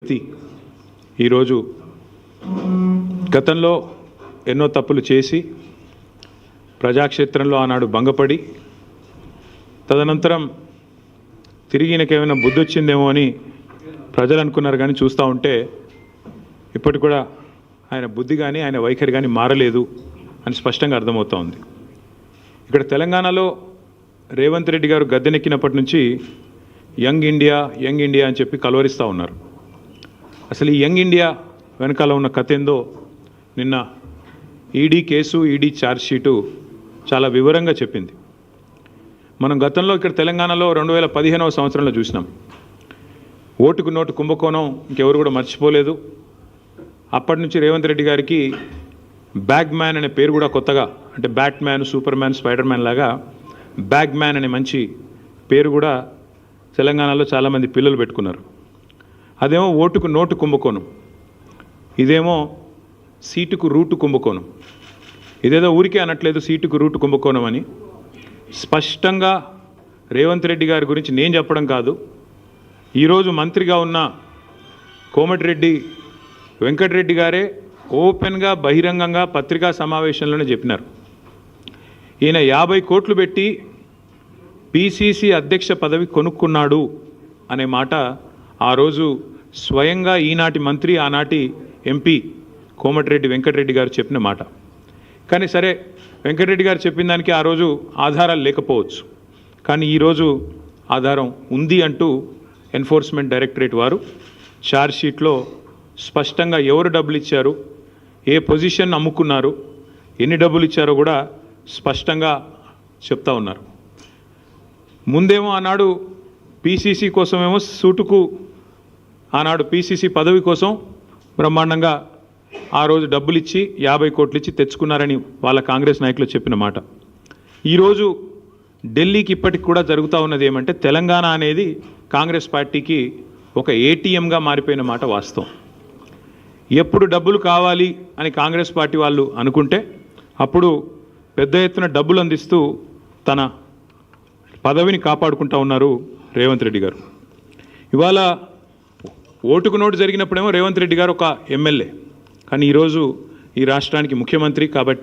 ఈరోజు గతంలో ఎన్నో తప్పులు చేసి ప్రజాక్షేత్రంలో ఆనాడు భంగపడి తదనంతరం తిరిగి ఈయనకేమైనా బుద్ధి వచ్చిందేమో అని ప్రజలు అనుకున్నారు. కానీ చూస్తూ ఉంటే ఇప్పటికి కూడా ఆయన బుద్ధి కానీ ఆయన వైఖరి కానీ మారలేదు అని స్పష్టంగా అర్థమవుతూ ఉంది. ఇక్కడ తెలంగాణలో రేవంత్ రెడ్డి గారు గద్దెనెక్కినప్పటి నుంచి యంగ్ ఇండియా అని చెప్పి కలవరిస్తూ ఉన్నారు. అసలు ఈ యంగ్ ఇండియా వెనకాల ఉన్న కథ ఏందో నిన్న ఈడీ కేసు, ఈడీ ఛార్జ్షీటు చాలా వివరంగా చెప్పింది. మనం గతంలో ఇక్కడ తెలంగాణలో 2015వ సంవత్సరంలో చూసినాం. ఓటుకు నోటు కుంభకోణం ఇంకెవరు కూడా మర్చిపోలేదు. అప్పటి నుంచి రేవంత్ రెడ్డి గారికి బ్యాగ్ మ్యాన్ అనే పేరు కూడా కొత్తగా, అంటే bat man, super man, spider man లాగా బ్యాగ్ మ్యాన్ అనే మంచి పేరు కూడా తెలంగాణలో చాలామంది పిల్లలు పెట్టుకున్నారు. అదేమో ఓటుకు నోటు కుంభకోణం, ఇదేమో సీటుకు రూటు కుంభకోణం. ఇదేదో ఊరికే అనట్లేదు సీటుకు రూటు కుంభకోణం అని. స్పష్టంగా రేవంత్ రెడ్డి గారి గురించి నేను చెప్పడం కాదు, ఈరోజు మంత్రిగా ఉన్న కోమటిరెడ్డి వెంకటరెడ్డి గారే ఓపెన్గా బహిరంగంగా పత్రికా సమావేశంలోనే చెప్పినారు. ఈయన 50 కోట్లు పెట్టి పిసిసి అధ్యక్ష పదవి కొనుక్కున్నాడు అనే మాట ఆ రోజు స్వయంగా ఈనాటి మంత్రి, ఆనాటి ఎంపీ కోమటిరెడ్డి వెంకటరెడ్డి గారు చెప్పిన మాట. కానీ సరే, వెంకటరెడ్డి గారు చెప్పిన దానికి ఆ రోజు ఆధారాలు లేకపోవచ్చు, కానీ ఈరోజు ఆధారం ఉంది అంటూ ఎన్ఫోర్స్మెంట్ డైరెక్టరేట్ వారు ఛార్జ్షీట్లో స్పష్టంగా ఎవరు డబ్బులు ఇచ్చారు, ఏ పొజిషన్ అమ్ముకున్నారు, ఎన్ని డబ్బులు ఇచ్చారో కూడా స్పష్టంగా చెప్తా ఉన్నారు. ముందేమో ఆనాడు పీసీసీ కోసమేమో సూటుకు, ఆనాడు పీసీసీ పదవి కోసం బ్రహ్మాండంగా ఆ రోజు డబ్బులు ఇచ్చి 50 కోట్లు ఇచ్చి తెచ్చుకున్నారని వాళ్ళ కాంగ్రెస్ నాయకులు చెప్పిన మాట. ఈరోజు ఢిల్లీకి ఇప్పటికి కూడా జరుగుతూ ఉన్నది ఏమంటే, తెలంగాణ అనేది కాంగ్రెస్ పార్టీకి ఒక ఏటీఎంగా మారిపోయిన మాట వాస్తవం. ఎప్పుడు డబ్బులు కావాలి అని కాంగ్రెస్ పార్టీ వాళ్ళు అనుకుంటే అప్పుడు పెద్ద ఎత్తున డబ్బులు అందిస్తూ తన పదవిని కాపాడుకుంటూ ఉన్నారు రేవంత్ రెడ్డి గారు. ఇవాళ ఓటుకు నోటు జరిగినప్పుడేమో రేవంత్ రెడ్డి గారు ఒక ఎమ్మెల్యే, కానీ ఈరోజు ఈ రాష్ట్రానికి ముఖ్యమంత్రి. కాబట్టి